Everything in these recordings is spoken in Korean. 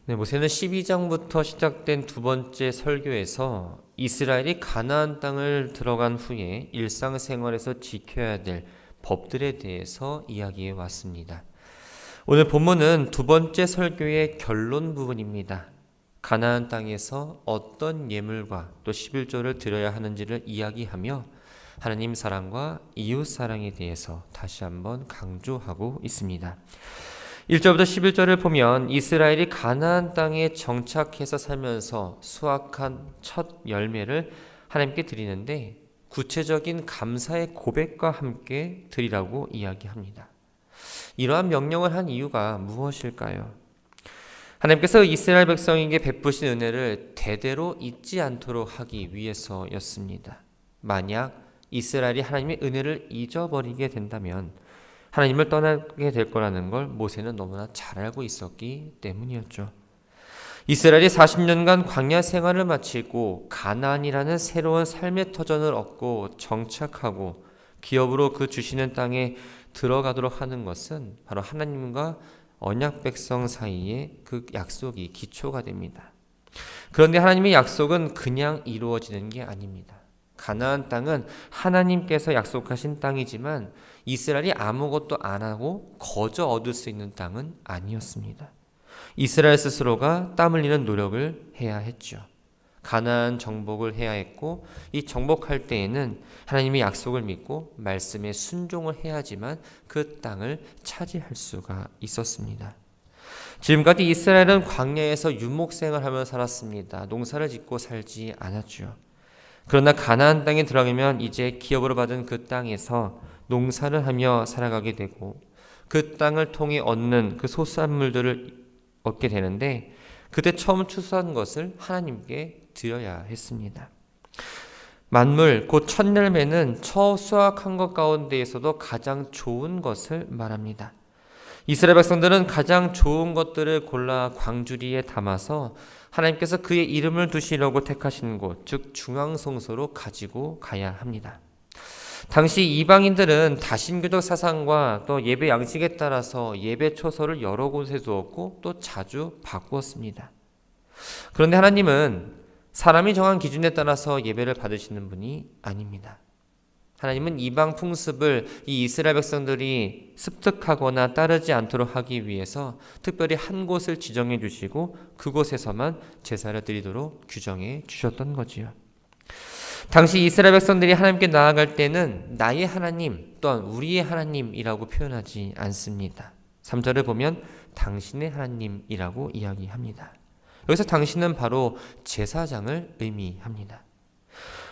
네, 모세는 12장부터 시작된 두 번째 설교에서 이스라엘이 가나안 땅을 들어간 후에 일상생활에서 지켜야 될 법들에 대해서 이야기해 왔습니다. 오늘 본문은 두 번째 설교의 결론 부분입니다. 가나안 땅에서 어떤 예물과 또 11조를 드려야 하는지를 이야기하며 하나님 사랑과 이웃 사랑에 대해서 다시 한번 강조하고 있습니다. 1절부터 11절을 보면 이스라엘이 가나안 땅에 정착해서 살면서 수확한 첫 열매를 하나님께 드리는데 구체적인 감사의 고백과 함께 드리라고 이야기합니다. 이러한 명령을 한 이유가 무엇일까요? 하나님께서 이스라엘 백성에게 베푸신 은혜를 대대로 잊지 않도록 하기 위해서였습니다. 만약 이스라엘이 하나님의 은혜를 잊어버리게 된다면 하나님을 떠나게 될 거라는 걸 모세는 너무나 잘 알고 있었기 때문이었죠. 이스라엘이 40년간 광야 생활을 마치고 가나안이라는 새로운 삶의 터전을 얻고 정착하고 기업으로 그 주시는 땅에 들어가도록 하는 것은 바로 하나님과 언약 백성 사이의 그 약속이 기초가 됩니다. 그런데 하나님의 약속은 그냥 이루어지는 게 아닙니다. 가나안 땅은 하나님께서 약속하신 땅이지만 이스라엘이 아무것도 안 하고 거저 얻을 수 있는 땅은 아니었습니다. 이스라엘 스스로가 땀 흘리는 노력을 해야 했죠. 가나안 정복을 해야 했고 이 정복할 때에는 하나님의 약속을 믿고 말씀에 순종을 해야지만 그 땅을 차지할 수가 있었습니다. 지금까지 이스라엘은 광야에서 유목생활하며 살았습니다. 농사를 짓고 살지 않았죠. 그러나 가나안 땅에 들어가면 이제 기업으로 받은 그 땅에서 농사를 하며 살아가게 되고 그 땅을 통해 얻는 그 소산물들을 얻게 되는데 그때 처음 추수한 것을 하나님께 드려야 했습니다. 만물 곧 첫 열매는 처 수확한 것 가운데에서도 가장 좋은 것을 말합니다. 이스라엘 백성들은 가장 좋은 것들을 골라 광주리에 담아서 하나님께서 그의 이름을 두시려고 택하신 곳, 즉 중앙성소로 가지고 가야 합니다. 당시 이방인들은 다신교적 사상과 또 예배 양식에 따라서 예배 초소를 여러 곳에 두었고 또 자주 바꾸었습니다. 그런데 하나님은 사람이 정한 기준에 따라서 예배를 받으시는 분이 아닙니다. 하나님은 이방 풍습을 이 이스라엘 백성들이 습득하거나 따르지 않도록 하기 위해서 특별히 한 곳을 지정해 주시고 그곳에서만 제사를 드리도록 규정해 주셨던 거지요. 당시 이스라엘 백성들이 하나님께 나아갈 때는 나의 하나님 또한 우리의 하나님이라고 표현하지 않습니다. 3절을 보면 당신의 하나님이라고 이야기합니다. 여기서 당신은 바로 제사장을 의미합니다.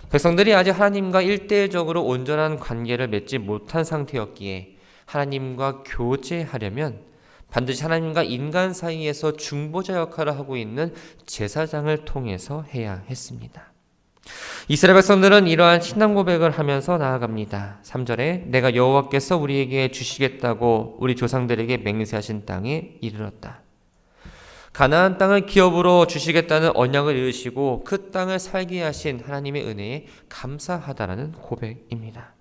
백성들이 아직 하나님과 일대일적으로 온전한 관계를 맺지 못한 상태였기에 하나님과 교제하려면 반드시 하나님과 인간 사이에서 중보자 역할을 하고 있는 제사장을 통해서 해야 했습니다. 이스라엘 백성들은 이러한 신앙 고백을 하면서 나아갑니다. 3절에 내가 여호와께서 우리에게 주시겠다고 우리 조상들에게 맹세하신 땅에 이르렀다. 가나안 땅을 기업으로 주시겠다는 언약을 이루시고 그 땅을 살게 하신 하나님의 은혜에 감사하다라는 고백입니다.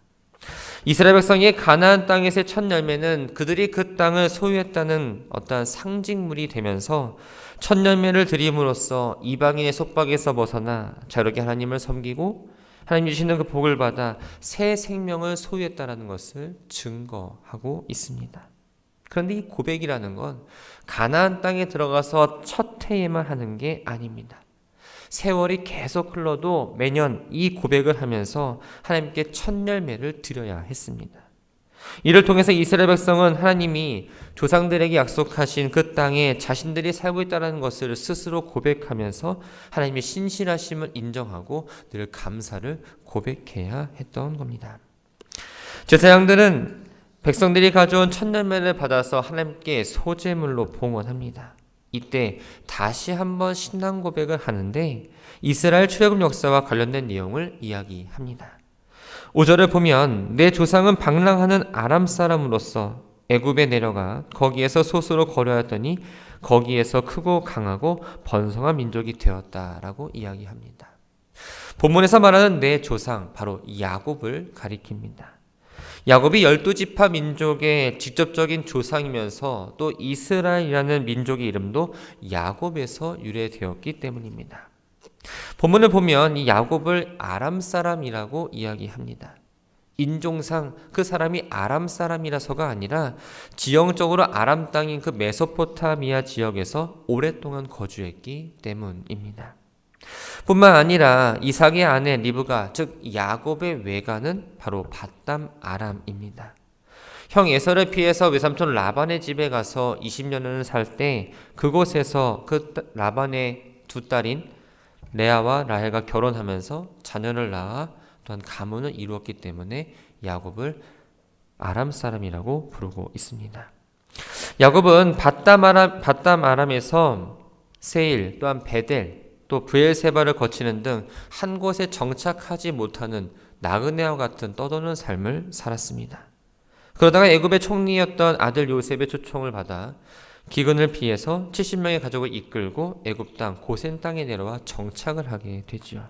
이스라엘 백성의 가나안 땅에서의 첫 열매는 그들이 그 땅을 소유했다는 어떠한 상징물이 되면서 첫 열매를 드림으로써 이방인의 속박에서 벗어나 자유롭게 하나님을 섬기고 하나님 주시는 그 복을 받아 새 생명을 소유했다는 것을 증거하고 있습니다. 그런데 이 고백이라는 건 가나안 땅에 들어가서 첫 해에만 하는 게 아닙니다. 세월이 계속 흘러도 매년 이 고백을 하면서 하나님께 첫 열매를 드려야 했습니다. 이를 통해서 이스라엘 백성은 하나님이 조상들에게 약속하신 그 땅에 자신들이 살고 있다는 것을 스스로 고백하면서 하나님의 신실하심을 인정하고 늘 감사를 고백해야 했던 겁니다. 제사장들은 백성들이 가져온 첫 열매를 받아서 하나님께 소제물로 봉헌합니다. 이때 다시 한번 신앙 고백을 하는데 이스라엘 출애굽 역사와 관련된 내용을 이야기합니다. 5절을 보면 내 조상은 방랑하는 아람 사람으로서 애굽에 내려가 거기에서 소수로 거류하였더니 거기에서 크고 강하고 번성한 민족이 되었다라고 이야기합니다. 본문에서 말하는 내 조상 바로 야곱을 가리킵니다. 야곱이 12지파 민족의 직접적인 조상이면서 또 이스라엘이라는 민족의 이름도 야곱에서 유래되었기 때문입니다. 본문을 보면 이 야곱을 아람 사람이라고 이야기합니다. 인종상 그 사람이 아람 사람이라서가 아니라 지형적으로 아람 땅인 그 메소포타미아 지역에서 오랫동안 거주했기 때문입니다. 뿐만 아니라 이삭의 아내 리브가 즉 야곱의 외가는 바로 밧담 아람입니다. 형 에서를 피해서 외삼촌 라반의 집에 가서 20년을 살 때 그곳에서 그 라반의 두 딸인 레아와 라헬과 결혼하면서 자녀를 낳아 또한 가문을 이루었기 때문에 야곱을 아람 사람이라고 부르고 있습니다. 야곱은 밧담 아람에서 세일 또한 베델 또 브엘세바를 거치는 등 한 곳에 정착하지 못하는 나그네와 같은 떠도는 삶을 살았습니다. 그러다가 애굽의 총리였던 아들 요셉의 초청을 받아 기근을 피해서 70명의 가족을 이끌고 애굽 땅 고센 땅에 내려와 정착을 하게 되죠.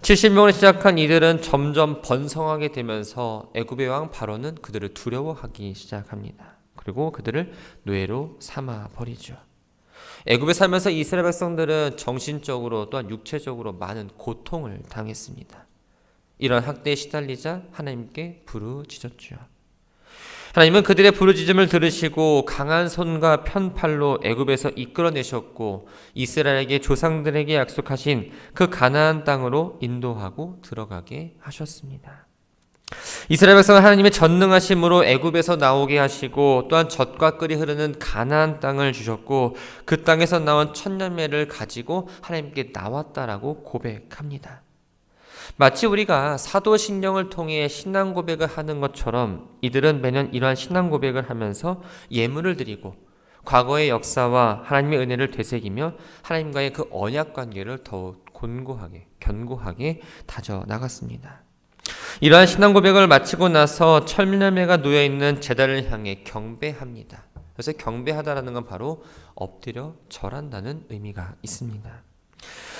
70명으로 시작한 이들은 점점 번성하게 되면서 애굽의 왕 바로는 그들을 두려워하기 시작합니다. 그리고 그들을 노예로 삼아 버리죠. 애굽에 살면서 이스라엘 백성들은 정신적으로 또한 육체적으로 많은 고통을 당했습니다. 이런 학대에 시달리자 하나님께 부르짖었죠. 하나님은 그들의 부르짖음을 들으시고 강한 손과 편팔로 애굽에서 이끌어내셨고 이스라엘에게 조상들에게 약속하신 그 가나안 땅으로 인도하고 들어가게 하셨습니다. 이스라엘 백성은 하나님의 전능하심으로 애굽에서 나오게 하시고 또한 젖과 꿀이 흐르는 가나안 땅을 주셨고 그 땅에서 나온 천년매를 가지고 하나님께 나왔다라고 고백합니다. 마치 우리가 사도신경을 통해 신앙 고백을 하는 것처럼 이들은 매년 이러한 신앙 고백을 하면서 예물을 드리고 과거의 역사와 하나님의 은혜를 되새기며 하나님과의 그 언약 관계를 더욱 견고하게 다져 나갔습니다. 이러한 신앙 고백을 마치고 나서 천년매가 놓여있는 제단을 향해 경배합니다. 그래서 경배하다라는 건 바로 엎드려 절한다는 의미가 있습니다.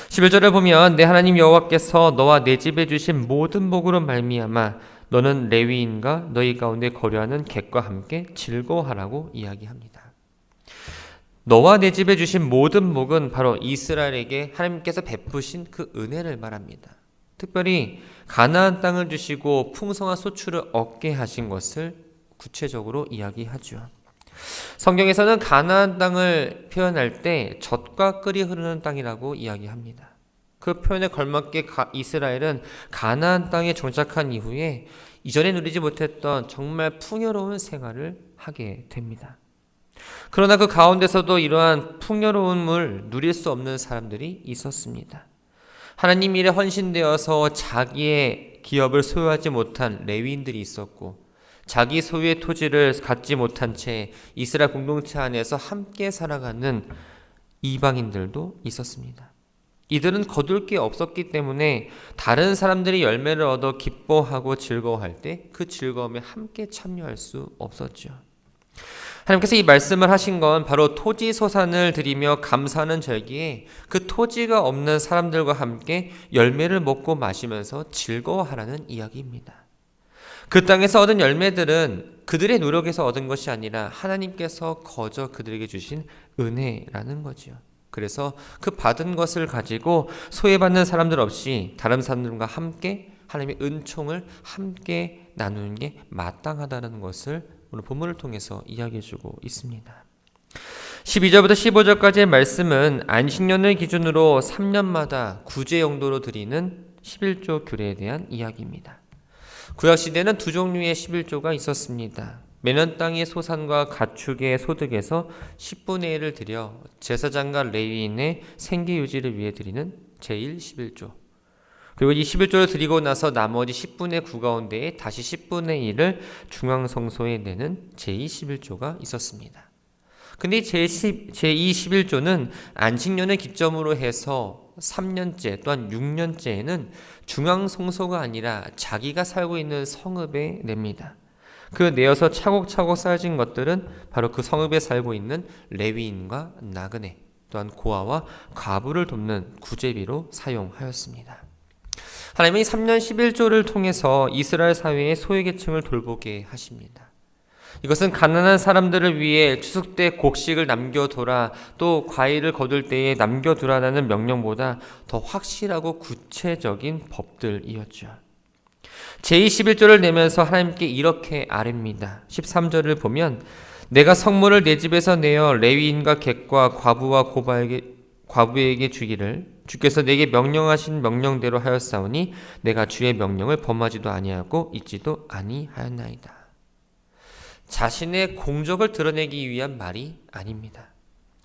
11절을 보면 내 하나님 여호와께서 너와 내 집에 주신 모든 복으로 말미암아 너는 레위인과 너희 가운데 거류하는 객과 함께 즐거워하라고 이야기합니다. 너와 내 집에 주신 모든 복은 바로 이스라엘에게 하나님께서 베푸신 그 은혜를 말합니다. 특별히 가나안 땅을 주시고 풍성한 소출을 얻게 하신 것을 구체적으로 이야기하죠. 성경에서는 가나안 땅을 표현할 때 젖과 꿀이 흐르는 땅이라고 이야기합니다. 그 표현에 걸맞게 이스라엘은 가나안 땅에 정착한 이후에 이전에 누리지 못했던 정말 풍요로운 생활을 하게 됩니다. 그러나 그 가운데서도 이러한 풍요로움을 누릴 수 없는 사람들이 있었습니다. 하나님 일에 헌신되어서 자기의 기업을 소유하지 못한 레위인들이 있었고 자기 소유의 토지를 갖지 못한 채 이스라엘 공동체 안에서 함께 살아가는 이방인들도 있었습니다. 이들은 거둘 게 없었기 때문에 다른 사람들이 열매를 얻어 기뻐하고 즐거워할 때 그 즐거움에 함께 참여할 수 없었죠. 하나님께서 이 말씀을 하신 건 바로 토지 소산을 드리며 감사하는 절기에 그 토지가 없는 사람들과 함께 열매를 먹고 마시면서 즐거워하라는 이야기입니다. 그 땅에서 얻은 열매들은 그들의 노력에서 얻은 것이 아니라 하나님께서 거저 그들에게 주신 은혜라는 거죠. 그래서 그 받은 것을 가지고 소외받는 사람들 없이 다른 사람들과 함께 하나님의 은총을 함께 나누는 게 마땅하다는 것을 오늘 본문을 통해서 이야기해주고 있습니다. 12절부터 15절까지의 말씀은 안식년을 기준으로 3년마다 구제 용도로 드리는 11조 규례에 대한 이야기입니다. 구약시대는 두 종류의 11조가 있었습니다. 매년 땅의 소산과 가축의 소득에서 10분의 1을 드려 제사장과 레위인의 생계 유지를 위해 드리는 제1 11조. 그리고 이 11조를 드리고 나서 나머지 10분의 9 가운데에 다시 10분의 1을 중앙성소에 내는 제2 11조가 있었습니다. 근데 제2 11조는 안식년을 기점으로 해서 3년째 또한 6년째에는 중앙성소가 아니라 자기가 살고 있는 성읍에 냅니다. 그 내어서 차곡차곡 쌓여진 것들은 바로 그 성읍에 살고 있는 레위인과 나그네 또한 고아와 과부를 돕는 구제비로 사용하였습니다. 하나님이 3년 11조를 통해서 이스라엘 사회의 소외계층을 돌보게 하십니다. 이것은 가난한 사람들을 위해 추수 때 곡식을 남겨둬라, 또 과일을 거둘 때에 남겨두라라는 명령보다 더 확실하고 구체적인 법들이었죠. 제21조를 내면서 하나님께 이렇게 아뢰입니다. 13절을 보면 내가 성물을 내 집에서 내어 레위인과 객과 과부와 과부에게 주기를 주께서 내게 명령하신 명령대로 하였사오니 내가 주의 명령을 범하지도 아니하고 잊지도 아니하였나이다. 자신의 공적을 드러내기 위한 말이 아닙니다.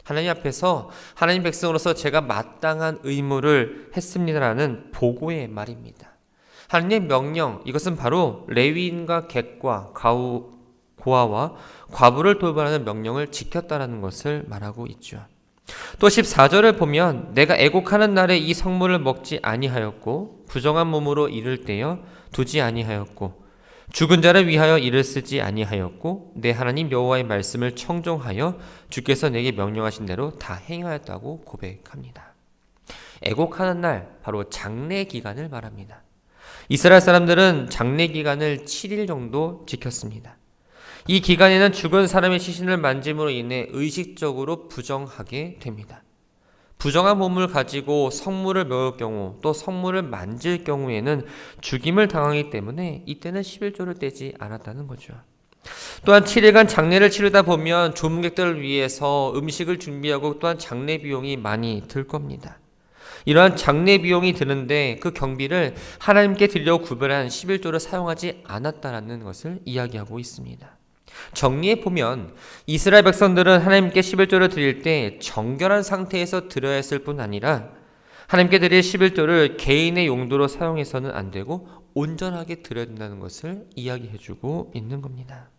하나님 앞에서 하나님 백성으로서 제가 마땅한 의무를 했습니다라는 보고의 말입니다. 하나님의 명령, 이것은 바로 레위인과 객과 고아와 과부를 돌보라는 명령을 지켰다라는 것을 말하고 있죠. 또 14절을 보면 내가 애곡하는 날에 이 성물을 먹지 아니하였고 부정한 몸으로 이를 떼어 두지 아니하였고 죽은 자를 위하여 이를 쓰지 아니하였고 내 하나님 여호와의 말씀을 청종하여 주께서 내게 명령하신 대로 다 행하였다고 고백합니다. 애곡하는 날, 바로 장례 기간을 말합니다. 이스라엘 사람들은 장례 기간을 7일 정도 지켰습니다. 이 기간에는 죽은 사람의 시신을 만짐으로 인해 의식적으로 부정하게 됩니다. 부정한 몸을 가지고 성물을 먹을 경우, 또 성물을 만질 경우에는 죽임을 당하기 때문에 이때는 11조를 떼지 않았다는 거죠. 또한 7일간 장례를 치르다 보면 조문객들을 위해서 음식을 준비하고 또한 장례 비용이 많이 들 겁니다. 이러한 장례 비용이 드는데 그 경비를 하나님께 드리려고 구별한 11조를 사용하지 않았다는 것을 이야기하고 있습니다. 정리해 보면 이스라엘 백성들은 하나님께 11조를 드릴 때 정결한 상태에서 드려야 했을 뿐 아니라 하나님께 드릴 11조를 개인의 용도로 사용해서는 안 되고 온전하게 드려야 된다는 것을 이야기해 주고 있는 겁니다.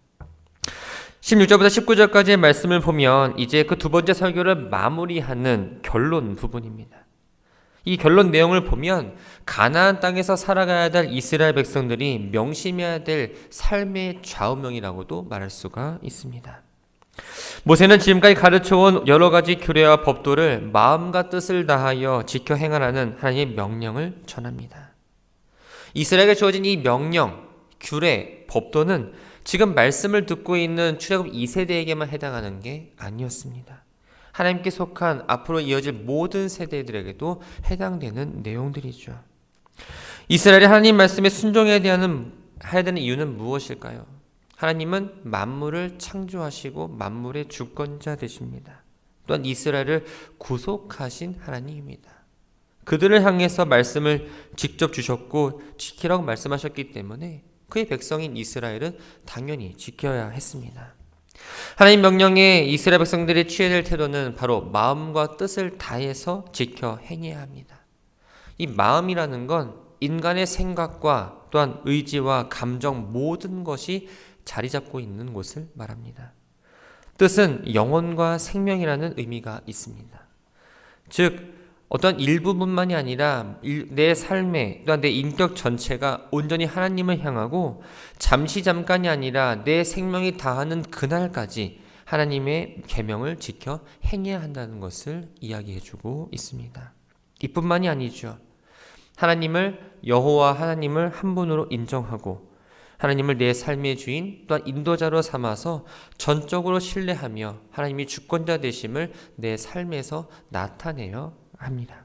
16절부터 19절까지의 말씀을 보면 이제 그 두 번째 설교를 마무리하는 결론 부분입니다. 이 결론 내용을 보면 가나안 땅에서 살아가야 될 이스라엘 백성들이 명심해야 될 삶의 좌우명이라고도 말할 수가 있습니다. 모세는 지금까지 가르쳐온 여러 가지 규례와 법도를 마음과 뜻을 다하여 지켜 행하라는 하나님의 명령을 전합니다. 이스라엘에게 주어진 이 명령, 규례, 법도는 지금 말씀을 듣고 있는 출애굽 2세대에게만 해당하는 게 아니었습니다. 하나님께 속한 앞으로 이어질 모든 세대들에게도 해당되는 내용들이죠. 이스라엘이 하나님 말씀에 순종해야 되는 이유는 무엇일까요? 하나님은 만물을 창조하시고 만물의 주권자 되십니다. 또한 이스라엘을 구속하신 하나님입니다. 그들을 향해서 말씀을 직접 주셨고 지키라고 말씀하셨기 때문에 그의 백성인 이스라엘은 당연히 지켜야 했습니다. 하나님 명령에 이스라엘 백성들이 취해야 될 태도는 바로 마음과 뜻을 다해서 지켜 행해야 합니다. 이 마음이라는 건 인간의 생각과 또한 의지와 감정 모든 것이 자리 잡고 있는 곳을 말합니다. 뜻은 영혼과 생명이라는 의미가 있습니다. 즉 어떤 일부분만이 아니라 내 삶에 또한 내 인격 전체가 온전히 하나님을 향하고 잠깐이 아니라 내 생명이 다하는 그날까지 하나님의 계명을 지켜 행해야 한다는 것을 이야기해주고 있습니다. 이뿐만이 아니죠. 하나님을 여호와 하나님을 한 분으로 인정하고 하나님을 내 삶의 주인 또한 인도자로 삼아서 전적으로 신뢰하며 하나님이 주권자 되심을 내 삶에서 나타내야 합니다.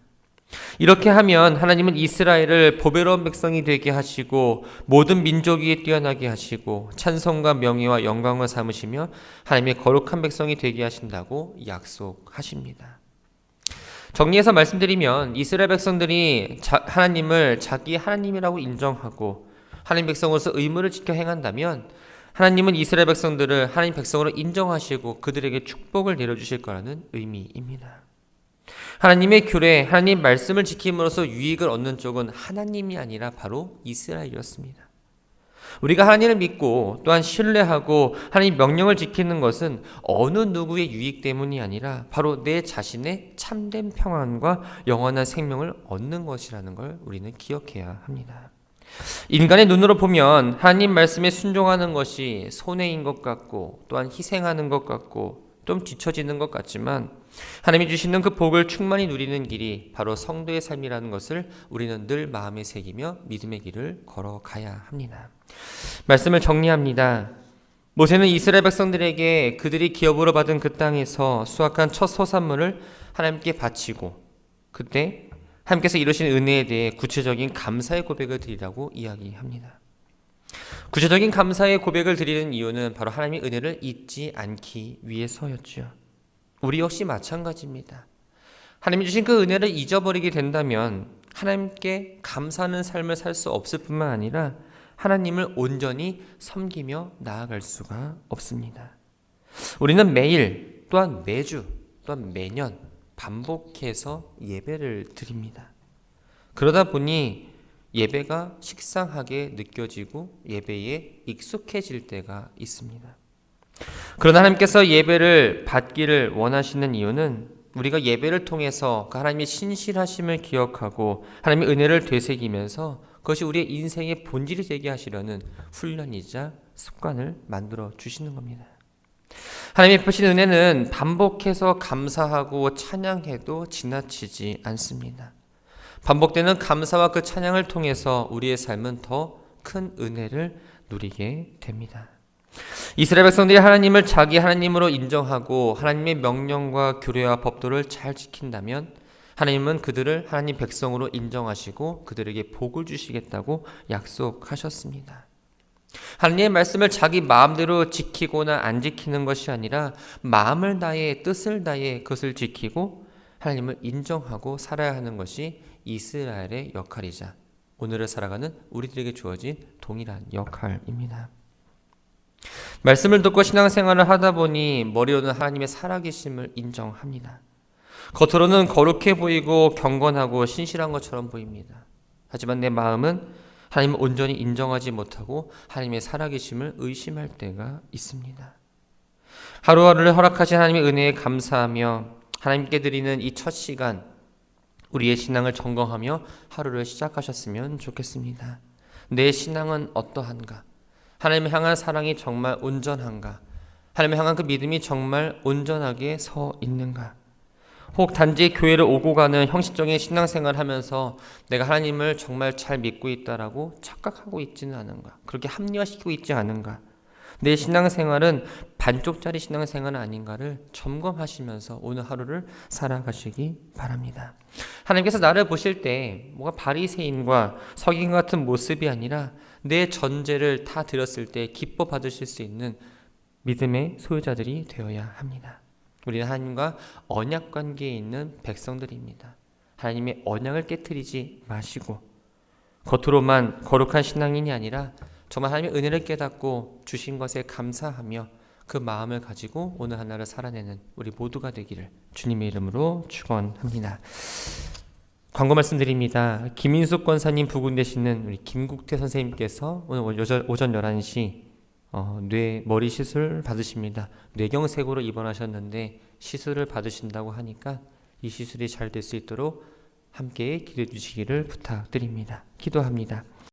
이렇게 하면 하나님은 이스라엘을 보배로운 백성이 되게 하시고 모든 민족 위에 뛰어나게 하시고 찬송과 명예와 영광을 삼으시며 하나님의 거룩한 백성이 되게 하신다고 약속하십니다. 정리해서 말씀드리면 이스라엘 백성들이 하나님을 자기 하나님이라고 인정하고 하나님 백성으로서 의무를 지켜 행한다면 하나님은 이스라엘 백성들을 하나님 백성으로 인정하시고 그들에게 축복을 내려주실 거라는 의미입니다. 하나님의 규례, 하나님 말씀을 지킴으로써 유익을 얻는 쪽은 하나님이 아니라 바로 이스라엘이었습니다. 우리가 하나님을 믿고 또한 신뢰하고 하나님 명령을 지키는 것은 어느 누구의 유익 때문이 아니라 바로 내 자신의 참된 평안과 영원한 생명을 얻는 것이라는 걸 우리는 기억해야 합니다. 인간의 눈으로 보면 하나님 말씀에 순종하는 것이 손해인 것 같고 또한 희생하는 것 같고 좀 뒤처지는 것 같지만 하나님이 주시는 그 복을 충만히 누리는 길이 바로 성도의 삶이라는 것을 우리는 늘 마음에 새기며 믿음의 길을 걸어가야 합니다. 말씀을 정리합니다. 모세는 이스라엘 백성들에게 그들이 기업으로 받은 그 땅에서 수확한 첫 소산물을 하나님께 바치고 그때 하나님께서 이루신 은혜에 대해 구체적인 감사의 고백을 드리라고 이야기합니다. 구체적인 감사의 고백을 드리는 이유는 바로 하나님의 은혜를 잊지 않기 위해서였죠. 우리 역시 마찬가지입니다. 하나님이 주신 그 은혜를 잊어버리게 된다면 하나님께 감사하는 삶을 살 수 없을 뿐만 아니라 하나님을 온전히 섬기며 나아갈 수가 없습니다. 우리는 매일 또한 매주 또한 매년 반복해서 예배를 드립니다. 그러다 보니 예배가 식상하게 느껴지고 예배에 익숙해질 때가 있습니다. 그러나 하나님께서 예배를 받기를 원하시는 이유는 우리가 예배를 통해서 그 하나님의 신실하심을 기억하고 하나님의 은혜를 되새기면서 그것이 우리의 인생의 본질이 되게 하시려는 훈련이자 습관을 만들어 주시는 겁니다. 하나님의 베푸신 은혜는 반복해서 감사하고 찬양해도 지나치지 않습니다. 반복되는 감사와 그 찬양을 통해서 우리의 삶은 더 큰 은혜를 누리게 됩니다. 이스라엘 백성들이 하나님을 자기 하나님으로 인정하고 하나님의 명령과 규례와 법도를 잘 지킨다면 하나님은 그들을 하나님 백성으로 인정하시고 그들에게 복을 주시겠다고 약속하셨습니다. 하나님의 말씀을 자기 마음대로 지키거나 안 지키는 것이 아니라 마음을 다해 뜻을 다해 그것을 지키고 하나님을 인정하고 살아야 하는 것이 이스라엘의 역할이자 오늘을 살아가는 우리들에게 주어진 동일한 역할입니다. 말씀을 듣고 신앙생활을 하다 보니 머리로는 하나님의 살아계심을 인정합니다. 겉으로는 거룩해 보이고 경건하고 신실한 것처럼 보입니다. 하지만 내 마음은 하나님을 온전히 인정하지 못하고 하나님의 살아계심을 의심할 때가 있습니다. 하루하루를 허락하신 하나님의 은혜에 감사하며 하나님께 드리는 이 첫 시간 우리의 신앙을 점검하며 하루를 시작하셨으면 좋겠습니다. 내 신앙은 어떠한가? 하나님을 향한 사랑이 정말 온전한가? 하나님을 향한 그 믿음이 정말 온전하게 서 있는가? 혹 단지 교회를 오고 가는 형식적인 신앙생활을 하면서 내가 하나님을 정말 잘 믿고 있다라고 착각하고 있지는 않은가? 그렇게 합리화시키고 있지 않은가? 내 신앙생활은 반쪽짜리 신앙생활은 아닌가를 점검하시면서 오늘 하루를 살아가시기 바랍니다. 하나님께서 나를 보실 때 뭔가 바리새인과 서기관 같은 모습이 아니라 내 전제를 다 드렸을 때 기뻐 받으실 수 있는 믿음의 소유자들이 되어야 합니다. 우리는 하나님과 언약 관계에 있는 백성들입니다. 하나님의 언약을 깨트리지 마시고 겉으로만 거룩한 신앙인이 아니라 정말 하나님의 은혜를 깨닫고 주신 것에 감사하며 그 마음을 가지고 오늘 하나를 살아내는 우리 모두가 되기를 주님의 이름으로 축원합니다. 광고 말씀드립니다. 김인숙 권사님 부군 되시는 우리 김국태 선생님께서 오늘 오전 11시 머리 시술 받으십니다. 뇌경색으로 입원하셨는데 시술을 받으신다고 하니까 이 시술이 잘 될 수 있도록 함께 기도해 주시기를 부탁드립니다. 기도합니다.